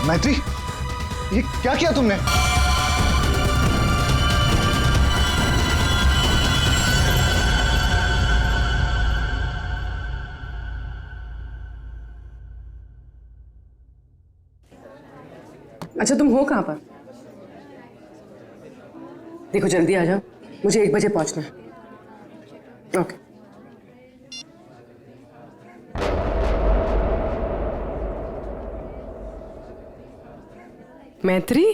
मैत्री, ये क्या किया तुमने? अच्छा, तुम हो कहाँ पर? देखो जल्दी आ जाओ, मुझे 1 बजे पहुंचना है। ओके। मैत्री,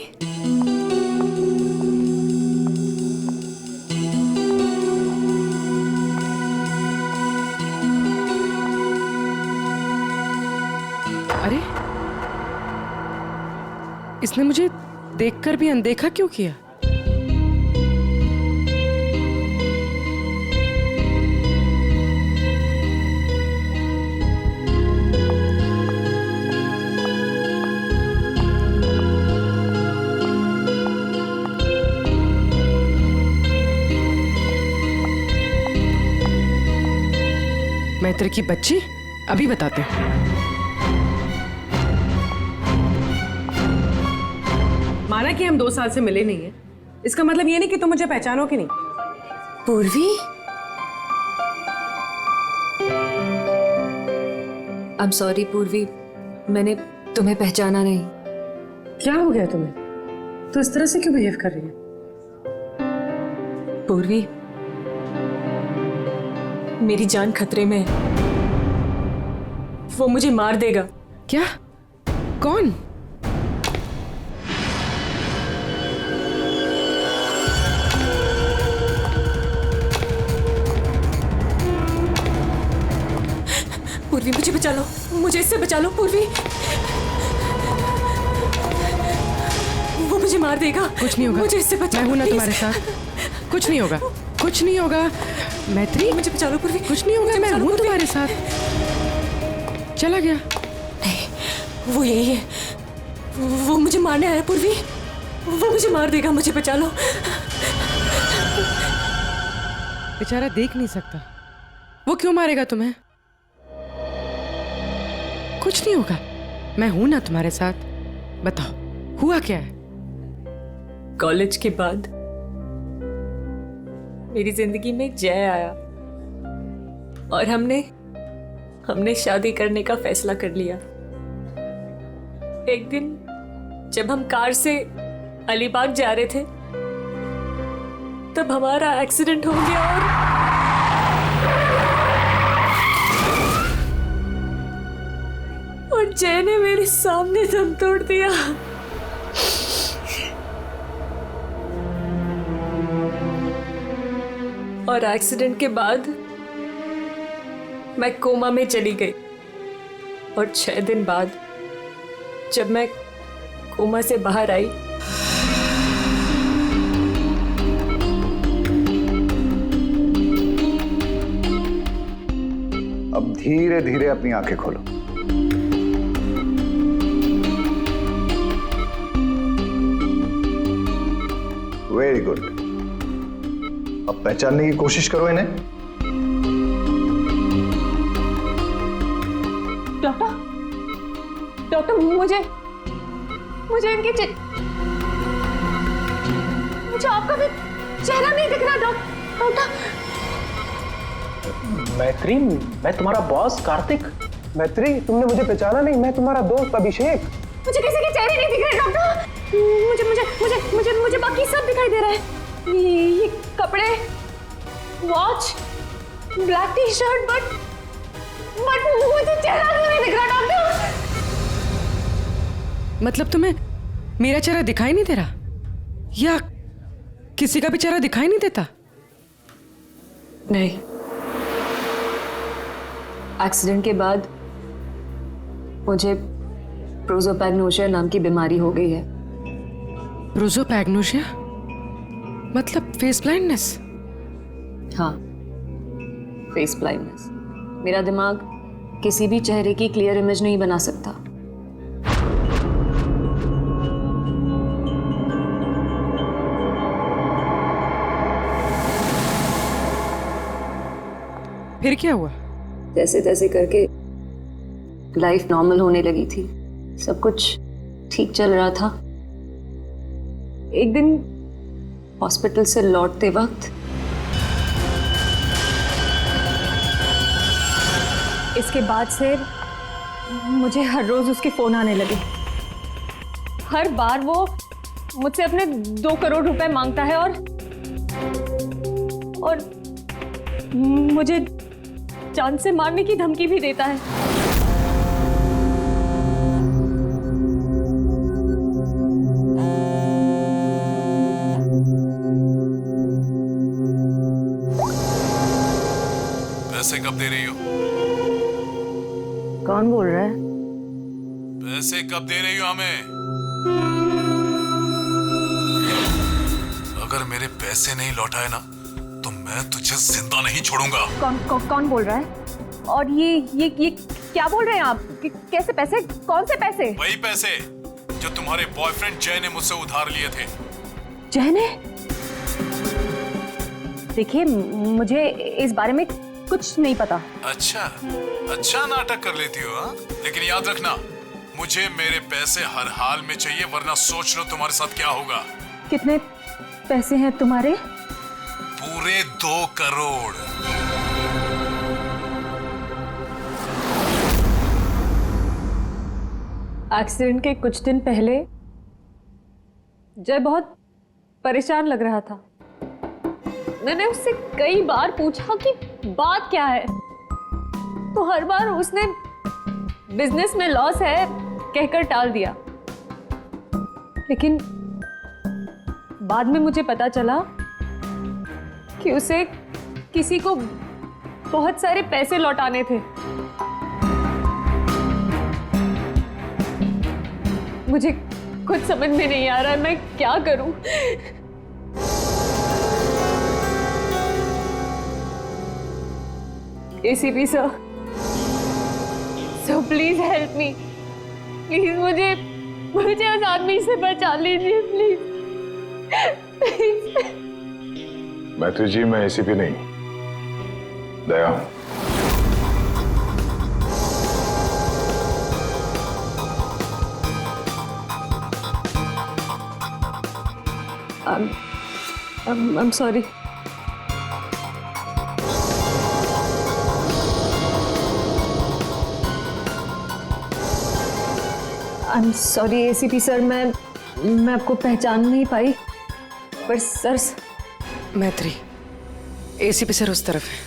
अरे इसने मुझे देखकर भी अनदेखा क्यों किया? मैत्री की बच्ची, अभी बताते हैं। माना कि हम 2 साल से मिले नहीं हैं, इसका मतलब ये नहीं कि तुम मुझे पहचानोगे नहीं। पूर्वी, आई एम सॉरी पूर्वी, मैंने तुम्हें पहचाना नहीं। क्या हो गया तुम्हें? तो इस तरह से क्यों बिहेव कर रही है? पूर्वी, मेरी जान खतरे में है। वो मुझे मार देगा। क्या? कौन? पूर्वी, मुझे बचा लो, मुझे इससे बचा लो पूर्वी। वो मुझे मार देगा। कुछ नहीं होगा, मुझे इससे बचा लो, मैं हूं ना please। तुम्हारे साथ। कुछ नहीं होगा, कुछ नहीं होगा। मैत्री, मुझे बचा लो पूर्वी। कुछ नहीं होगा, मैं हूं तुम्हारे साथ। चला गया? नहीं, वो यही है। वो मुझे मारने आया पूर्वी। वो मुझे मार देगा, मुझे बचा लो। बेचारा देख नहीं सकता, वो क्यों मारेगा तुम्हें? कुछ नहीं होगा, मैं हूं ना तुम्हारे साथ। बताओ, हुआ क्या है? कॉलेज के बाद मेरी जिंदगी में जय आया और हमने शादी करने का फैसला कर लिया। एक दिन जब हम कार से अलीबाग जा रहे थे, तब हमारा एक्सीडेंट हो गया और जय ने मेरे सामने दम तोड़ दिया। और एक्सीडेंट के बाद मैं कोमा में चली गई और 6 दिन बाद जब मैं कोमा से बाहर आई, अब धीरे धीरे अपनी आंखें खोलो। Very good. अब पहचानने की कोशिश करो इन्हें। डॉक्टर मुझे इनके मुझे आपका भी चेहरा नहीं दिख रहा डॉक्टर। मैत्री, मैं तुम्हारा बॉस कार्तिक। मैत्री, तुमने मुझे पहचाना नहीं? मैं तुम्हारा दोस्त अभिषेक। मुझे किसी के चेहरे नहीं दिख रहे डॉक्टर। मुझे मुझे मुझे मुझे मुझे बाकी सब दिखाई दे रहा है। ये कपड़े, watch, black T shirt, but मुझे चेहरा नहीं दिख रहा डॉक्टर। मतलब तुम्हें मेरा चेहरा दिखाई नहीं दे रहा, या किसी का भी चेहरा दिखाई नहीं देता? नहीं, एक्सीडेंट के बाद मुझे प्रोसोपैग्नोसिया नाम की बीमारी हो गई है। प्रोसोपैग्नोसिया? मतलब फेस ब्लाइंडनेस? हाँ, फेस ब्लाइंडनेस। मेरा दिमाग किसी भी चेहरे की क्लियर इमेज नहीं बना सकता। फिर क्या हुआ? जैसे तैसे करके लाइफ नॉर्मल होने लगी थी, सब कुछ ठीक चल रहा था। एक दिन हॉस्पिटल से लौटते वक्त इसके बाद से मुझे हर रोज उसके फोन आने लगे। हर बार वो मुझसे अपने 2 करोड़ रुपए मांगता है और मुझे जान से मारने की धमकी भी देता है। पैसे कब दे रही हो? कौन बोल रहा है? पैसे कब दे रही हो हमें? अगर मेरे पैसे नहीं लौटाए ना तो मैं तुझे जिंदा नहीं छोड़ूंगा। कौन बोल रहा है? और ये क्या बोल रहे हैं आप? कैसे पैसे? कौन से पैसे? वही पैसे जो तुम्हारे बॉयफ्रेंड जय ने मुझसे उधार लिए थे। जय ने? देखिए, मुझे इस बारे में कुछ नहीं पता। अच्छा नाटक कर लेती हो हाँ? लेकिन याद रखना, मुझे मेरे पैसे हर हाल में चाहिए, वरना सोच लो तुम्हारे साथ क्या होगा। कितने पैसे हैं तुम्हारे? पूरे 2 करोड़। एक्सीडेंट के कुछ दिन पहले जय बहुत परेशान लग रहा था। मैंने उससे कई बार पूछा कि बात क्या है, तो हर बार उसने बिजनेस में लॉस है कहकर टाल दिया। लेकिन बाद में मुझे पता चला कि उसे किसी को बहुत सारे पैसे लौटाने थे। मुझे कुछ समझ में नहीं आ रहा है, मैं क्या करूं? ACP sir, please help me. Please मुझे उस आदमी से बचा लीजिए, प्लीज। मैत्री जी, मैं एसीपी नहीं, दया हूं। I'm sorry. I'm sorry ACP sir, मैं आपको पहचान नहीं पाई, पर सर। मैत्री, एसीपी सर उस तरफ है,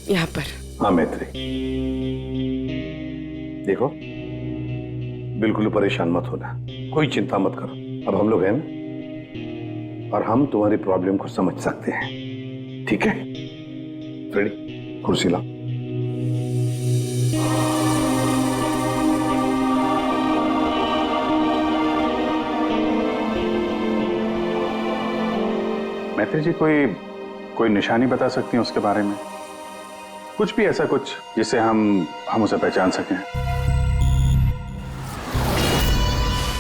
यहाँ पर। हाँ मैत्री, देखो बिल्कुल परेशान मत होना, कोई चिंता मत करो। अब हम लोग हैं ना, और हम तुम्हारी प्रॉब्लम को समझ सकते हैं, ठीक है? रेडी? कुर्सी लाओ। मैत्री जी, कोई निशानी बता सकती हैं उसके बारे में? कुछ भी ऐसा कुछ जिससे हम उसे पहचान सकें।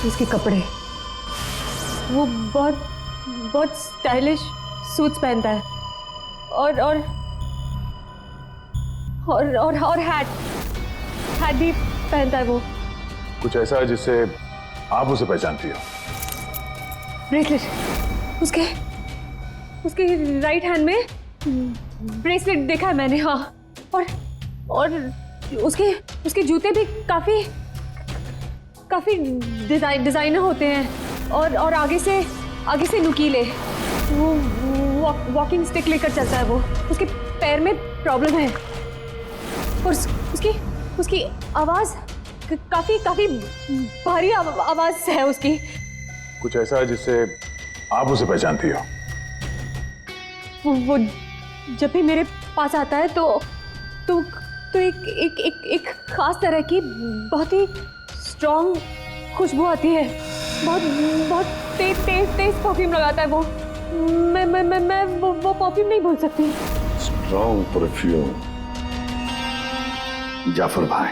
उसके कपड़े, वो बहुत स्टाइलिश सूट्स पहनता है, और हैट भी पहनता है वो। कुछ ऐसा जिससे आप उसे पहचानती हो? ब्रेसलेट, उसके राइट हैंड में ब्रेसलेट देखा है मैंने। हाँ, और उसके जूते भी काफी डिजाइनर होते हैं, और आगे से नुकीले। वो वॉकिंग स्टिक लेकर चलता है वो। उसके पैर में प्रॉब्लम है, और उसकी आवाज काफी भारी आवाज है उसकी। कुछ ऐसा जिससे आप उसे पहचानती हो? वो जब भी मेरे पास आता है तो एक खास तरह की बहुत ही स्ट्रॉन्ग खुशबू आती है। बहुत तेज परफ्यूम लगाता है वो। मैं वो परफ्यूम नहीं बोल सकती। Strong perfume. जाफर भाई,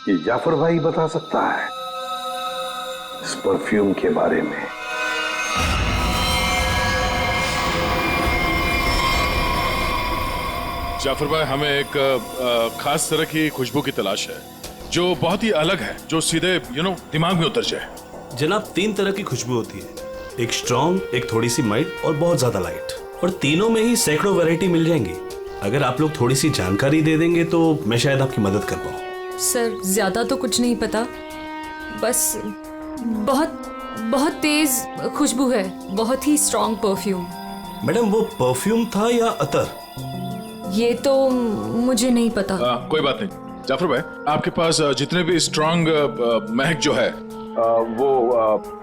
ये जाफर भाई बता सकता है इस परफ्यूम के बारे में। जाफर भाई, हमें एक खास तरह की खुशबू की तलाश है जो बहुत ही अलग है, जो सीधे दिमाग में उतर जाए। जनाब, 3 तरह की खुशबू होती है, एक स्ट्रॉन्ग, एक थोड़ी सी माइल्ड और बहुत ज्यादा लाइट, और तीनों में ही सैकड़ों वैरायटी मिल जाएंगी। अगर आप लोग थोड़ी सी जानकारी दे देंगे तो मैं शायद आपकी मदद कर पाऊँ। सर ज्यादा तो कुछ नहीं पता, बस बहुत बहुत तेज खुशबू है, बहुत ही स्ट्रॉन्ग परफ्यूम। मैडम, वो परफ्यूम था या अतर? ये तो मुझे नहीं पता। कोई बात नहीं जाफर भाई, आपके पास जितने भी स्ट्रॉन्ग महक जो है वो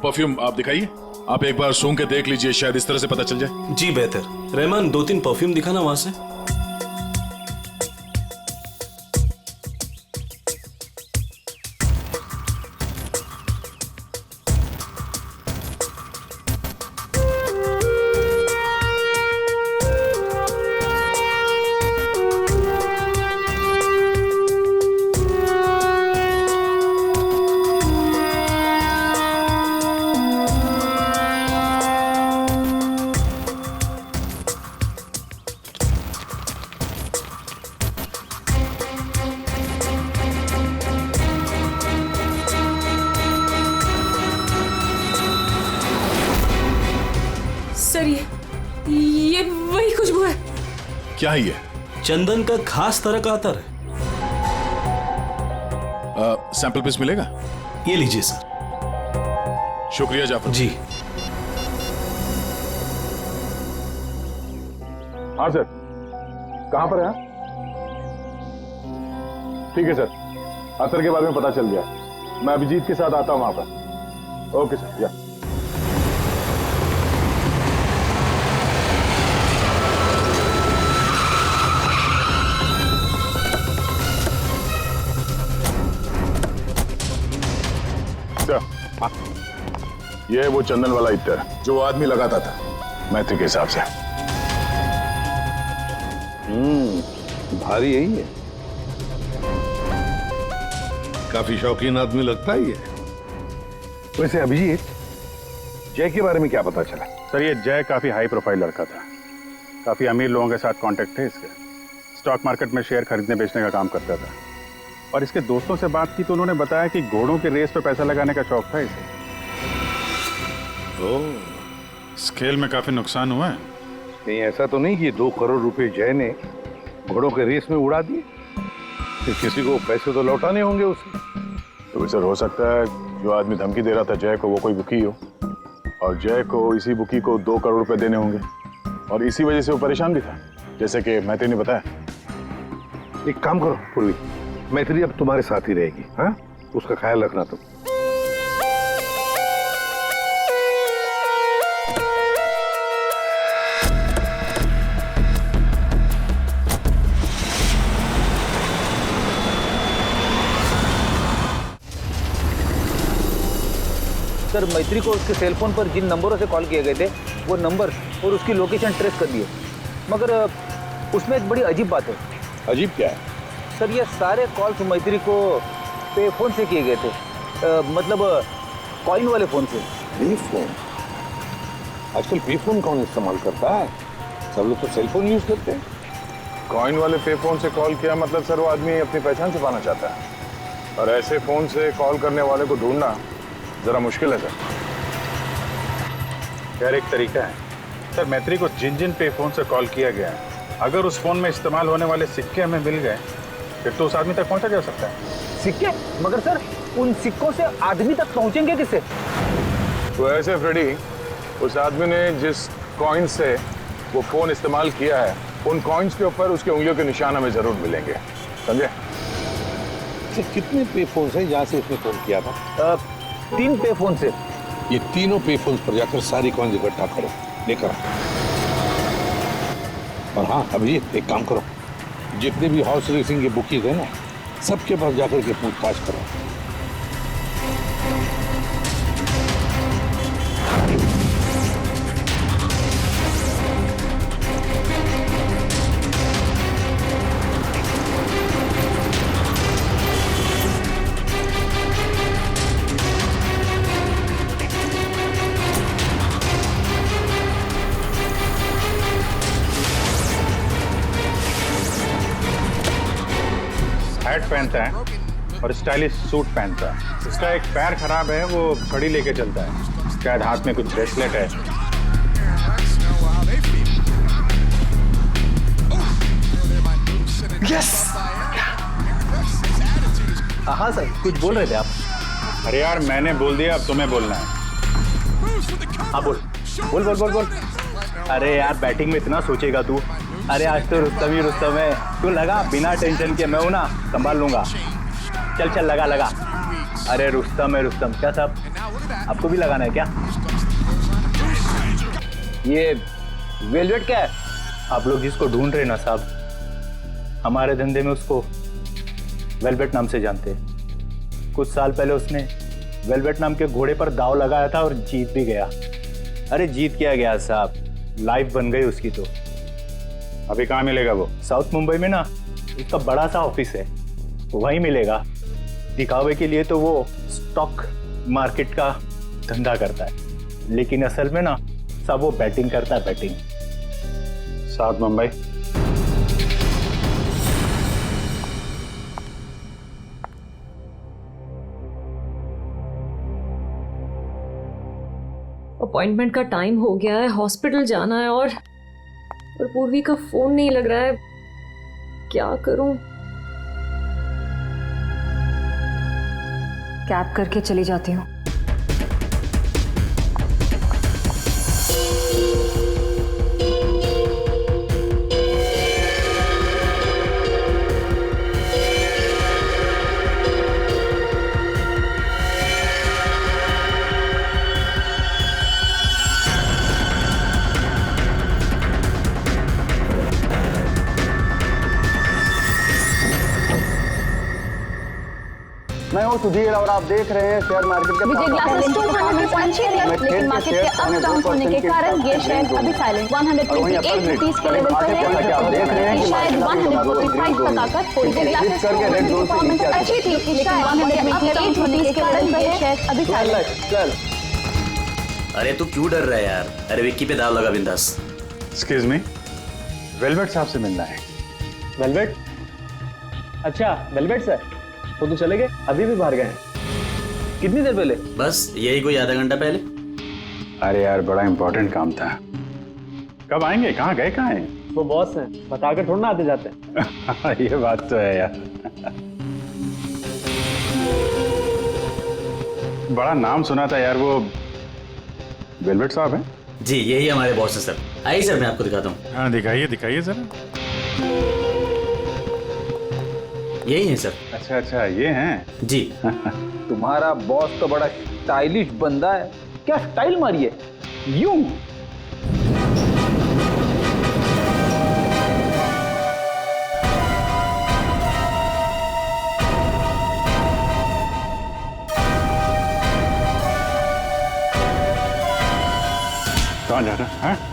परफ्यूम आप दिखाइए। आप एक बार सूंघ के देख लीजिए, शायद इस तरह से पता चल जाए। जी बेहतर। रहमान, 2-3 परफ्यूम दिखाना वहां से। सर ये वही खुशबू है। क्या है ये? चंदन का खास तरह का अतर है। सैंपल पीस मिलेगा? ये लीजिए सर। शुक्रिया जाफर जी। हाँ सर, कहां पर है? ठीक है सर, अतर के बारे में पता चल गया। मैं अभिजीत के साथ आता हूं वहां पर। Okay sir. या ये है वो चंदन वाला इत्र जो वो आदमी लगाता था मैत्री के हिसाब से। भारी यही है, काफी शौकीन आदमी लगता है ये। वैसे अभिजीत, जय के बारे में क्या पता चला? सर, ये जय काफी हाई प्रोफाइल लड़का था, काफी अमीर लोगों के साथ कांटेक्ट थे इसके। स्टॉक मार्केट में शेयर खरीदने बेचने का काम करता था, और इसके दोस्तों से बात की तो उन्होंने बताया कि घोड़ों के रेस पे पैसा लगाने का शौक था इसे। स्केल में काफी नुकसान हुआ है। नहीं, ऐसा तो नहीं कि 2 करोड़ रुपए जय ने घोड़ों के रेस में उड़ा दिए? फिर किसी को पैसे तो लौटाने होंगे उसे। तो सर, हो सकता है जो आदमी धमकी दे रहा था जय को, वो कोई बुकी हो, और जय को इसी बुकी को 2 करोड़ रुपए देने होंगे, और इसी वजह से वो परेशान भी था, जैसे कि मैत्री ने बताया। एक काम करो पूर्वी, मैत्री अब तुम्हारे साथ ही रहेगी। हाँ, उसका ख्याल रखना तुम। सर, मैत्री को उसके सेल फोन पर जिन नंबरों से कॉल किए गए थे वो नंबर और उसकी लोकेशन ट्रेस कर दिए, मगर उसमें एक बड़ी अजीब बात है। अजीब क्या है? सर, ये सारे कॉल्स मैत्री को पे फोन से किए गए थे, मतलब कॉइन वाले फोन से। पे फोन? आजकल पे फोन कौन इस्तेमाल करता है? सब लोग तो सेल फोन यूज करते हैं। कॉइन वाले पे फोन से कॉल किया मतलब सर वो आदमी अपनी पहचान छुपाना चाहता है, और ऐसे फोन से कॉल करने वाले को ढूंढना जरा मुश्किल है सर। खैर, एक तरीका है सर, मैत्री को जिन जिन पे फोन से कॉल किया गया है, अगर उस फोन में इस्तेमाल होने वाले सिक्के हमें मिल गए फिर तो उस आदमी तक पहुंचा जा सकता है। सिक्के? मगर सर, उन सिक्कों से आदमी तक पहुंचेंगे किससे? तो ऐसे फ्रेडी, उस आदमी ने जिस कॉइन से वो फोन इस्तेमाल किया है, उन कॉइन्स के ऊपर उसके उंगलियों के निशान हमें जरूर मिलेंगे, समझे? कितने पे फोन है जहाँ से उसने फोन किया था? 3 पे फोन से। ये तीनों पे फोन पर जाकर सारी कॉइन इकट्ठा करो, लेकर आओ। और हाँ अभी एक काम करो, जितने भी हॉर्स रेसिंग के बुकीज है ना, सबके पास जाकर के पूछताछ करो। पहनता है और स्टाइलिश सूट पहनता है। इसका एक पैर खराब है, वो घड़ी लेके चलता है, शायद हाथ में कुछ ब्रेसलेट है। हाँ सर, कुछ बोल रहे थे आप। अरे यार मैंने बोल दिया, अब तुम्हें बोलना है। हाँ बोल बोल बोल बोल बोल। अरे यार बैटिंग में इतना सोचेगा तू। अरे आज तो रुस्तम ही रुस्तम है, तू लगा बिना टेंशन के, मैं हूं ना, संभाल लूंगा। चल चल लगा लगा। अरे रुस्तम है रुस्तम। क्या साहब, आपको भी लगाना है क्या? ये वेलवेट क्या है? आप लोग जिसको ढूंढ रहे ना साहब, हमारे धंधे में उसको वेलवेट नाम से जानते हैं। कुछ साल पहले उसने वेलवेट नाम के घोड़े पर दाव लगाया था और जीत भी गया। अरे जीत क्या गया साहब, लाइफ बन गई उसकी। तो अभी कहाँ मिलेगा वो? साउथ मुंबई में ना उसका बड़ा सा ऑफिस है, वहीं मिलेगा। दिखावे के लिए तो वो स्टॉक मार्केट का धंधा करता है, लेकिन असल में ना सब वो बैटिंग करता है, बैटिंग। साउथ मुंबई। अपॉइंटमेंट का टाइम हो गया है, हॉस्पिटल जाना है और पूर्वी का फोन नहीं लग रहा है। क्या करूं? कैब करके चली जाती हूँ। मैं हूँ सुधीर और आप देख रहे हैं शेयर मार्केट के विजय ग्लासेस 200 लेकिन मार्केट के अप डाउन होने के कारण ये शेयर अभी साइलेंट 128 रुपीस के लेवल पर है। शायद 145 तक आकर विजय ग्लासेस की परफॉर्मेंस अच्छी थी, लेकिन 128 रुपीस के लेवल पर ये शेयर अभी साइलेंट। अरे तू क्यों डर रहा है यार? अरे विक्की पे दाव लगा बिंदास। एक्सक्यूज मी, वेलवेट साहब से मिलना है। वेलवेट? अच्छा वेलवेट सर, वो तो चले गए, अभी भी बाहर गए हैं। कितनी देर पहले? बस यही कोई आधा घंटा पहले। अरे यार बड़ा इंपॉर्टेंट काम था। कब आएंगे? कहाँ गए? कहाँ हैं? वो बॉस हैं, बताकर थोड़ा ना आते जाते हैं। ये बात तो है यार। बड़ा नाम सुना था यार, वो वेलवेट साहब हैं? जी यही हमारे बॉस है सर। आइए सर मैं आपको दिखाता हूँ। हाँ दिखाइए दिखाइए जरा। यही है सर। अच्छा अच्छा ये हैं जी। तुम्हारा बॉस तो बड़ा स्टाइलिश बंदा है। क्या स्टाइल मारी है यूं? कहाँ जा रहा है?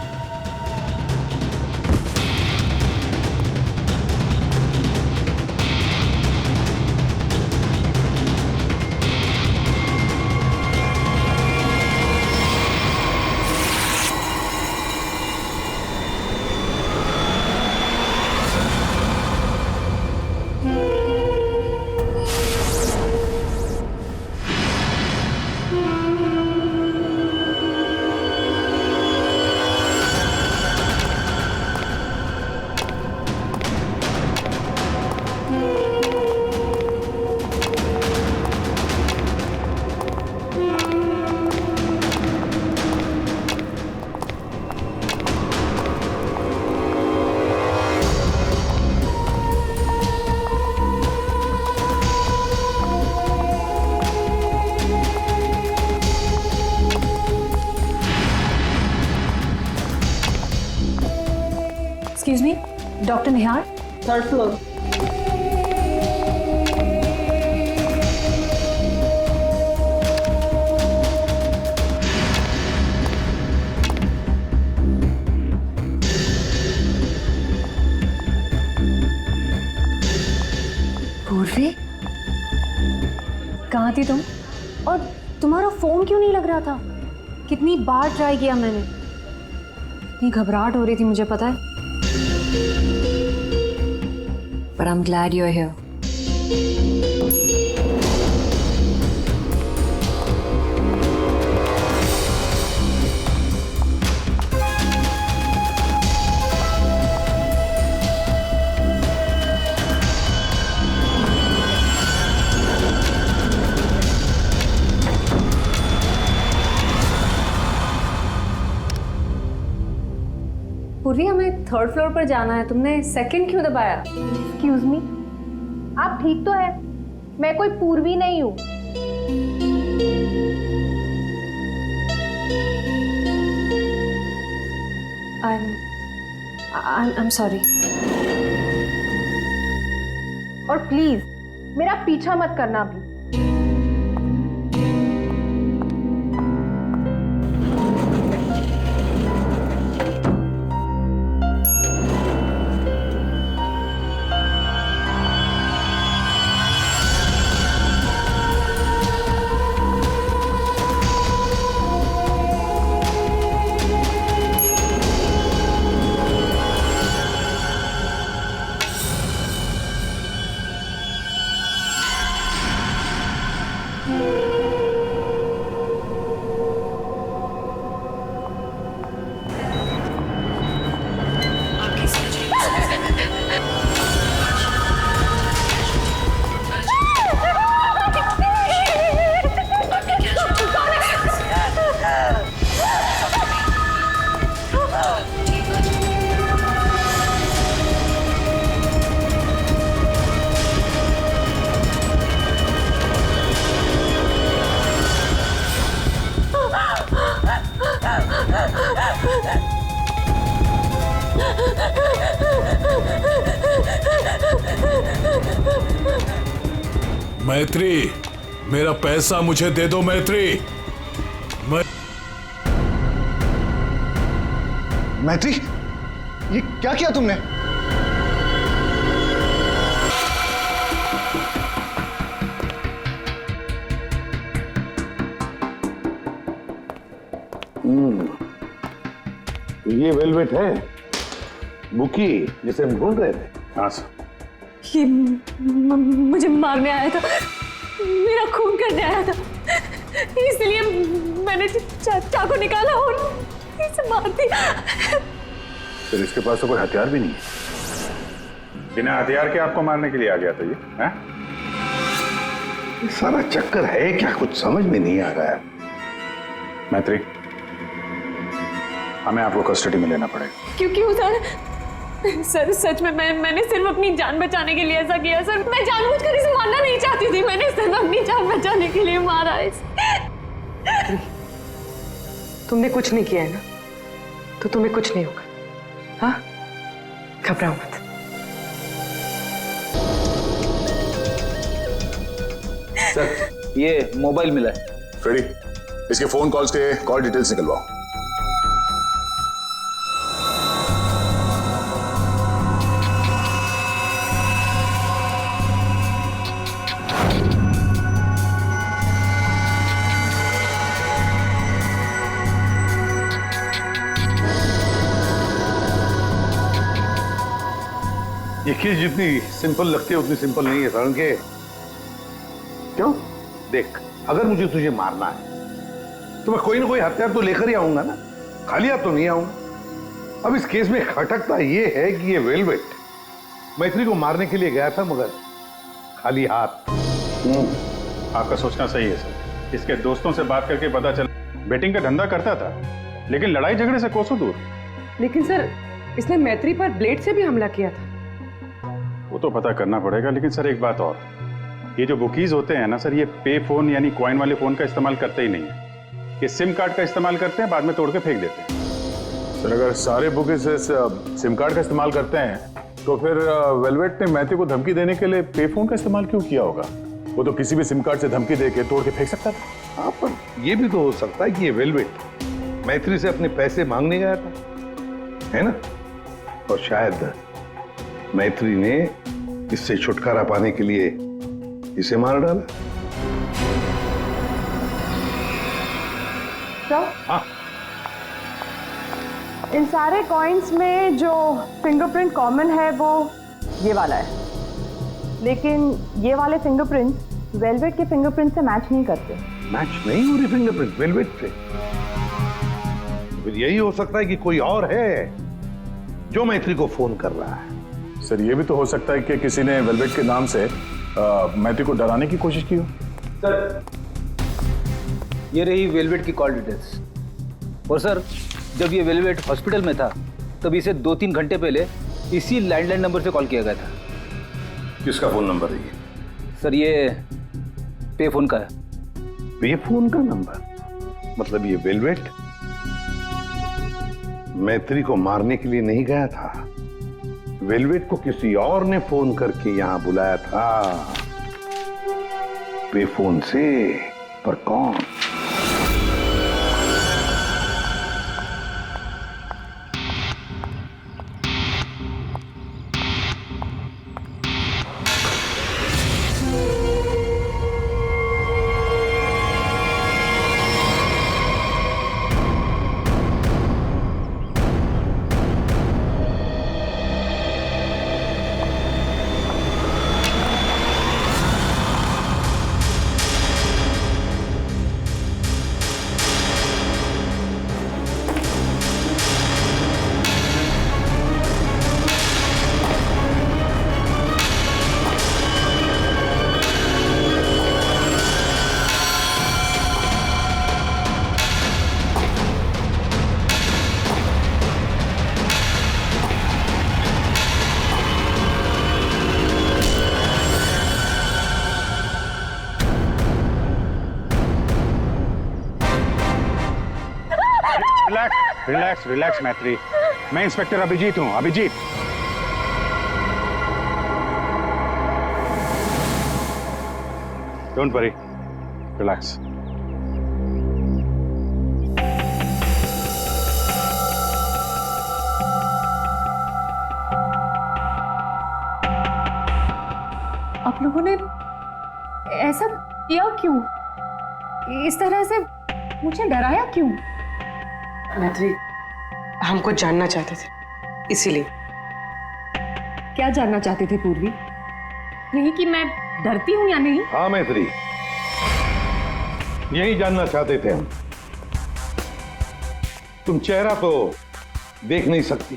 एक्सक्यूज मी, डॉक्टर निहार, थर्ड फ्लोर। पूर्वी, कहाँ थी तुम? और तुम्हारा फोन क्यों नहीं लग रहा था? कितनी बार ट्राई किया मैंने, इतनी घबराहट हो रही थी मुझे पता है। But I'm glad you're here. पूर्वी हमें थर्ड फ्लोर पर जाना है, तुमने सेकंड क्यों दबाया? एक्सक्यूज मी, आप ठीक तो है? मैं कोई पूर्वी नहीं हूँ। I'm sorry. और प्लीज मेरा पीछा मत करना भी। मैत्री, मेरा पैसा मुझे दे दो मैत्री। मैत्री, ये क्या किया तुमने? ये वेलवेट है बुकी जिसे हम ढूंढ रहे थे। हाँ सर। ये मुझे मारने आया था, मेरा खून करने आया था, इसलिए मैंने चाकू निकाला और इसे मार दिया। फिर इसके पास तो कोई हथियार भी नहीं है, बिना हथियार के आपको मारने के लिए आ गया था ये, हैं? ये सारा चक्कर है क्या, कुछ समझ में नहीं आ रहा है। मैत्री, हमें आपको कस्टडी में लेना पड़ेगा। क्यों सर? सच में मैंने सिर्फ अपनी जान बचाने के लिए ऐसा किया सर। मैं जानबूझकर इसे मारना नहीं चाहती थी, मैंने सिर्फ अपनी जान बचाने के लिए मारा इसे। तुमने कुछ नहीं किया है ना, तो तुम्हें कुछ नहीं होगा। हाँ, घबराओ मत। सर, ये मोबाइल मिला है। फ्रेडी, इसके फोन कॉल्स के कॉल डिटेल्स निकलवाओ। ये चीज जितनी सिंपल लगती है उतनी सिंपल नहीं है सरण के। क्यों? देख, अगर मुझे तुझे मारना है तो मैं कोई ना कोई हथियार तो लेकर ही आऊंगा ना, खाली हाथ तो नहीं आऊंगा। अब इस केस में खटकता ये है कि ये वेलवेट मैत्री को मारने के लिए गया था मगर खाली हाथ। आपका सोचना सही है सर। इसके दोस्तों से बात करके पता चला बेटिंग का धंधा करता था, लेकिन लड़ाई झगड़े से कोसों दूर। लेकिन सर, इसने मैत्री पर ब्लेड से भी हमला किया था। वो तो पता करना पड़ेगा, लेकिन सर एक बात और, ये जो बुकीज होते हैं ना सर, ये पे फोन यानी कॉइन वाले फोन का इस्तेमाल करते ही नहीं है। ये सिम कार्ड का इस्तेमाल करते हैं, बाद में तोड़ के फेंक देते हैं। सर, अगर सारे बुकीज सिम कार्ड का इस्तेमाल करते हैं तो फिर वेलवेट ने मैथ्यू को धमकी देने के लिए पे फोन का इस्तेमाल क्यों किया होगा? वो तो किसी भी सिम कार्ड से धमकी देके तोड़ के फेंक सकता था। हाँ, पर यह भी तो हो सकता है कि ये वेलवेट मैत्री से अपने पैसे मांगने गया था, है ना? और शायद मैत्री ने इससे छुटकारा पाने के लिए इसे मार डाला। तो हाँ, इन सारे कॉइन्स में जो फिंगरप्रिंट कॉमन है वो ये वाला है, लेकिन ये वाले फिंगरप्रिंट वेलवेट के फिंगरप्रिंट से मैच नहीं करते। मैच नहीं हो रही फिंगरप्रिंट वेलवेट से? फिर यही हो सकता है कि कोई और है जो मैत्री को फोन कर रहा है। सर, ये भी तो हो सकता है कि किसी ने वेलवेट के नाम से मैथ्यू को डराने की कोशिश की हो। सर, ये रही वेलवेट की कॉल डिटेल्स। और सर, जब ये वेलवेट हॉस्पिटल में था तभी इसे 2-3 घंटे पहले इसी लैंडलाइन नंबर से कॉल किया गया था। किसका फोन नंबर है ये? सर ये पे फोन का है। पे फोन का नंबर? मतलब ये वेलवेट मैत्री को मारने के लिए नहीं गया था, वेलवेट को किसी और ने फोन करके यहां बुलाया था पे फोन से। पर कौन? रिलैक्स रिलैक्स मैत्री, मैं इंस्पेक्टर अभिजीत हूं। Abhijit, don't worry, relax. आप लोगों ने ऐसा किया क्यों? इस तरह से मुझे डराया क्यों? मैत्री, हमको जानना चाहते थे, इसीलिए। क्या जानना चाहते थे पूर्वी? यही कि मैं डरती हूं या नहीं? हाँ मैत्री, यही जानना चाहते थे हम। तुम चेहरा तो देख नहीं सकती,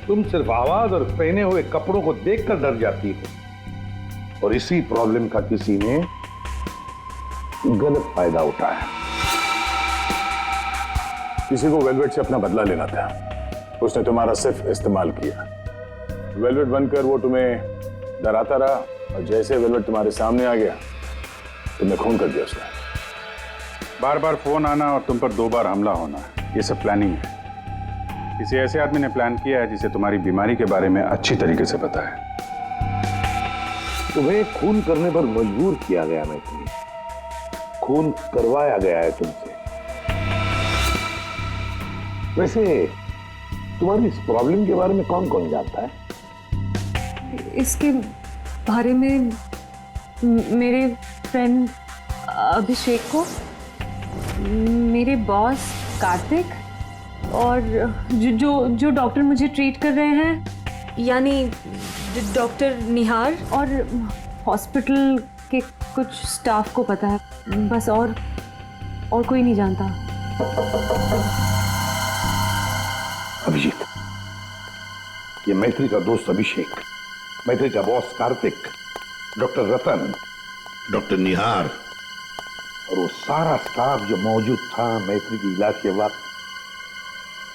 तुम सिर्फ आवाज और पहने हुए कपड़ों को देखकर डर जाती हो, और इसी प्रॉब्लम का किसी ने गलत फायदा उठाया। किसी को वेलवेट से अपना बदला लेना था, उसने तुम्हारा सिर्फ इस्तेमाल किया। वेलवेट बनकर वो तुम्हें डराता रहा, और जैसे वेलवेट तुम्हारे सामने आ गया तुमने खून कर दिया उसका। बार बार फोन आना और तुम पर 2 बार हमला होना, ये सब प्लानिंग है। किसी ऐसे आदमी ने प्लान किया है जिसे तुम्हारी बीमारी के बारे में अच्छी तरीके से पता है। तुम्हें खून करने पर मजबूर किया गया मैत्री, खून करवाया गया है तुमसे। वैसे तुम्हारी इस प्रॉब्लम के बारे में कौन कौन जानता है? इसके बारे में मेरे फ्रेंड अभिषेक को, मेरे बॉस कार्तिक, और जो डॉक्टर मुझे ट्रीट कर रहे हैं यानी डॉक्टर निहार, और हॉस्पिटल के कुछ स्टाफ को पता है, बस। और कोई नहीं जानता। अभिजीत, ये मैत्री का दोस्त अभिषेक, मैत्री का बॉस कार्तिक, डॉक्टर रतन, डॉक्टर निहार, और वो सारा स्टाफ जो मौजूद था मैत्री की इलाज के वक्त,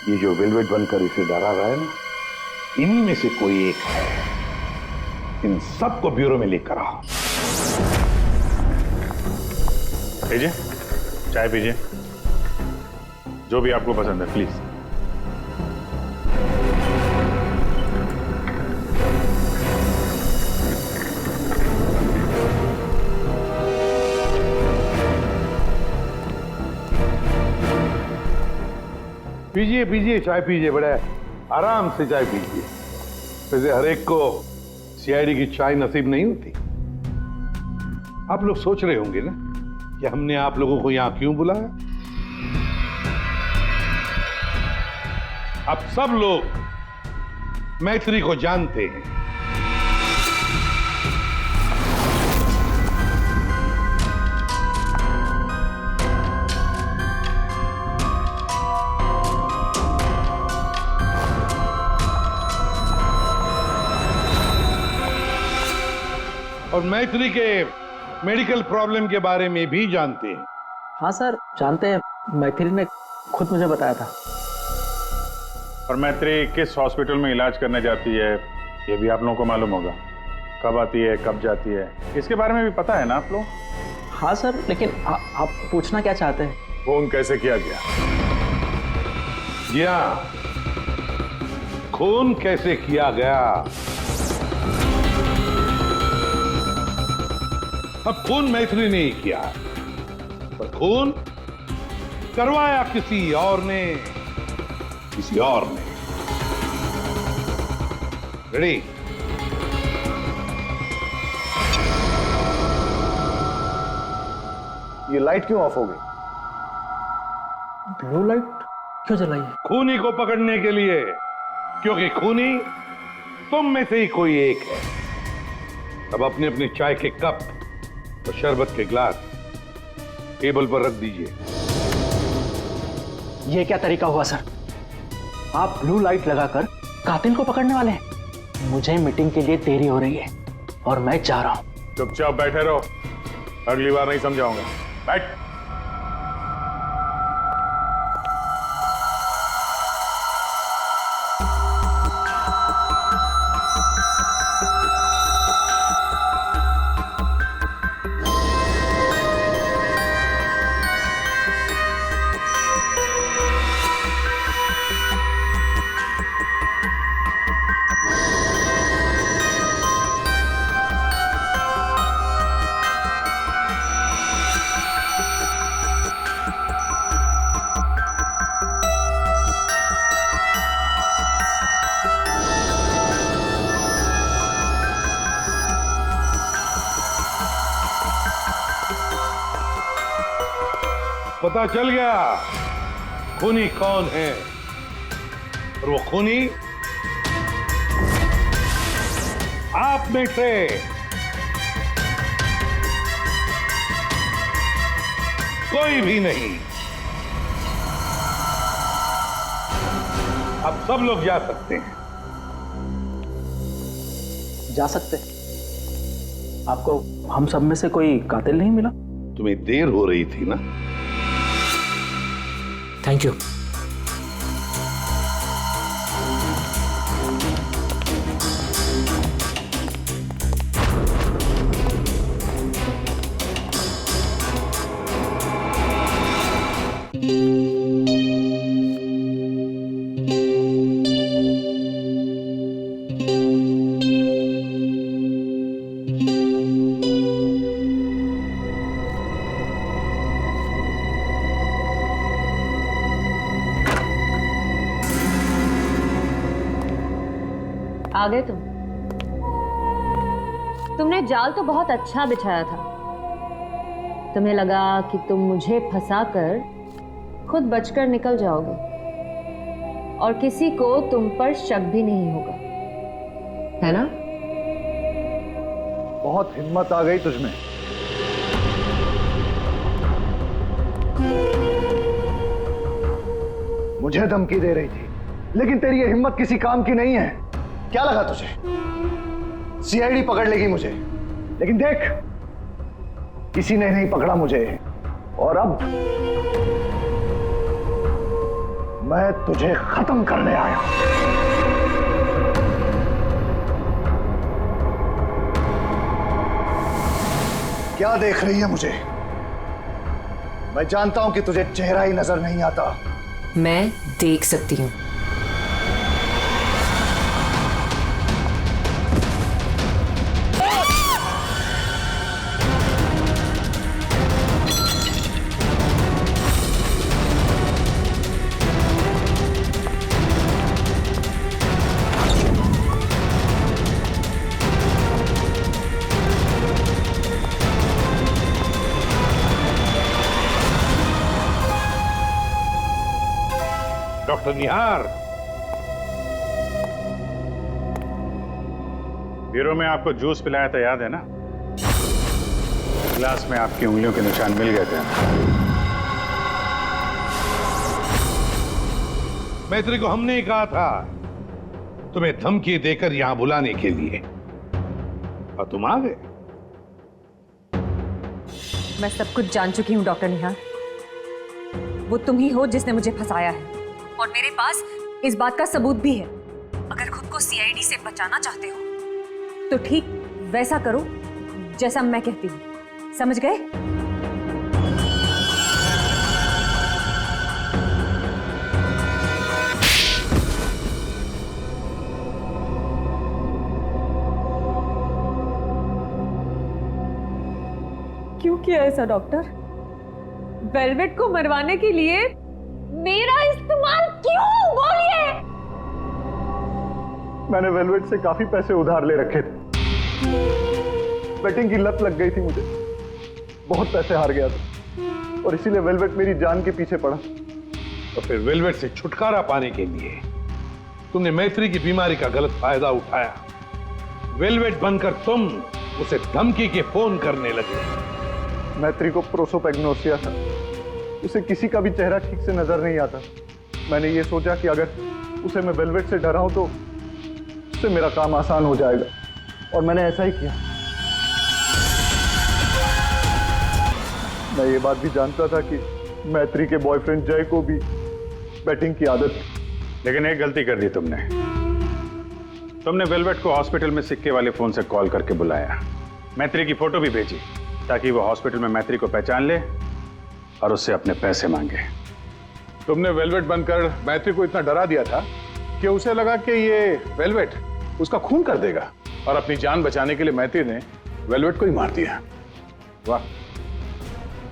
ये जो वेलवेट बनकर इसे डरा रहा है ना, इन्हीं में से कोई एक है। इन सबको ब्यूरो में लेकर आओ। लीजिए, चाय पीजिए, जो भी आपको पसंद है, प्लीज। पीजिए पीजिए, चाय पीजिए, बड़े आराम से चाय पीजिए। वैसे हर एक को सीआईडी की चाय नसीब नहीं होती। आप लोग सोच रहे होंगे ना कि हमने आप लोगों को यहां क्यों बुलाया। अब सब लोग मैत्री को जानते हैं। और मैत्री के मेडिकल प्रॉब्लम के बारे में भी जानते हैं। हाँ सर, जानते हैं, मैथिली ने खुद मुझे बताया था। और मैत्री किस हॉस्पिटल में इलाज करने जाती है ये भी आप लोगों को मालूम होगा। कब आती है, कब जाती है, इसके बारे में भी पता है ना आप लोग? हाँ सर, लेकिन आप पूछना क्या चाहते हैं? फोन कैसे किया गया? जी हाँ, खून कैसे किया गया? अब खून मैत्री ने ही किया, पर खून करवाया किसी और ने, किसी और ने। रेडी? ये लाइट क्यों ऑफ हो गई? ब्लू लाइट क्यों जलाई है? खूनी को पकड़ने के लिए, क्योंकि खूनी तुम में से ही कोई एक है। अब अपने अपने चाय के कप और शरबत के ग्लास टेबल पर रख दीजिए। ये क्या तरीका हुआ सर? आप ब्लू लाइट लगाकर कातिल को पकड़ने वाले हैं? मुझे मीटिंग के लिए देरी हो रही है और मैं जा रहा हूं। चुपचाप बैठे रहो, अगली बार नहीं समझाऊंगा। बैठ। पता चल गया खूनी कौन है, और वो खूनी आप में से कोई भी नहीं। अब सब लोग जा सकते हैं। जा सकते? आपको हम सब में से कोई कातिल नहीं मिला? तुम्हें देर हो रही थी ना? Thank you. आ गए तुमने जाल तो बहुत अच्छा बिछाया था। तुम्हें लगा कि तुम मुझे फंसाकर खुद बचकर निकल जाओगे और किसी को तुम पर शक भी नहीं होगा, है ना? बहुत हिम्मत आ गई तुझमें। मुझे धमकी दे रही थी, लेकिन तेरी ये हिम्मत किसी काम की नहीं है। क्या लगा तुझे सीआईडी पकड़ लेगी मुझे? लेकिन देख, किसी ने नहीं पकड़ा मुझे, और अब मैं तुझे खत्म करने आया हूं। क्या देख रही है मुझे? मैं जानता हूं कि तुझे चेहरा ही नजर नहीं आता। मैं देख सकती हूँ। डॉक्टर निहार, ब्यूरो में आपको जूस पिलाया था, याद है ना? ग्लास में आपकी उंगलियों के निशान मिल गए थे। मैत्री को हमने ही कहा था तुम्हें धमकी देकर यहां बुलाने के लिए, और तुम आ गए। मैं सब कुछ जान चुकी हूँ डॉक्टर निहार। वो तुम ही हो जिसने मुझे फंसाया है, और मेरे पास इस बात का सबूत भी है। अगर खुद को सीआईडी से बचाना चाहते हो तो ठीक वैसा करो जैसा मैं कहती हूँ, समझ गए? क्यों किया ऐसा डॉक्टर? वेलवेट को मरवाने के लिए मेरा इस्तेमाल क्यों? बोलिए। मैंने वेलवेट से काफी पैसे उधार ले रखे थे। बेटिंग की लत लग गई थी मुझे, बहुत पैसे हार गया था और इसीलिए वेलवेट मेरी जान के पीछे पड़ा। तो फिर वेलवेट से छुटकारा पाने के लिए तुमने मैत्री की बीमारी का गलत फायदा उठाया। वेलवेट बनकर तुम उसे धमकी के फोन करने लगे। मैत्री को प्रोसोपेग्नोसिया था, उसे किसी का भी चेहरा ठीक से नजर नहीं आता। मैंने ये सोचा कि अगर उसे मैं वेलवेट से डराऊं तो उससे मेरा काम आसान हो जाएगा और मैंने ऐसा ही किया। मैं ये बात भी जानता था कि मैत्री के बॉयफ्रेंड जय को भी बैटिंग की आदत थी। लेकिन एक गलती कर दी तुमने वेलवेट को हॉस्पिटल में सिक्के वाले फोन से कॉल करके बुलाया, मैत्री की फोटो भी भेजी ताकि वो हॉस्पिटल में मैत्री को पहचान ले और उससे अपने पैसे मांगे। तुमने वेलवेट बनकर मैत्री को इतना डरा दिया था कि उसे लगा कि ये वेलवेट उसका खून कर देगा और अपनी जान बचाने के लिए मैत्री ने वेलवेट को ही मार दिया। वाह,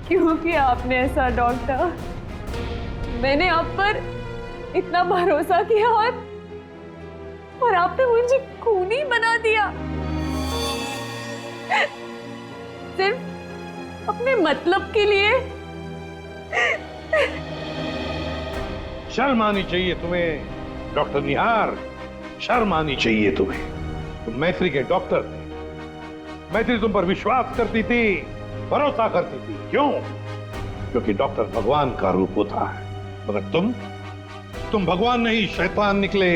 क्यों किया आपने ऐसा डॉक्टर? मैंने आप पर इतना भरोसा किया और आपने मुझे खूनी बना दिया सिर्फ अपने मतलब के लिए। शर्म आनी चाहिए तुम्हें डॉक्टर निहार, शर्म आनी चाहिए तुम्हें। तुम मैत्री के डॉक्टर थे, मैत्री तुम पर विश्वास करती थी, भरोसा करती थी। क्यों? क्योंकि डॉक्टर भगवान का रूप होता है, मगर तुम भगवान नहीं शैतान निकले।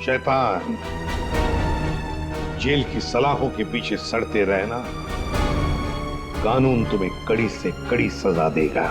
शैतान। जेल की सलाखों के पीछे सड़ते रहना, कानून तुम्हें कड़ी से कड़ी सजा देगा।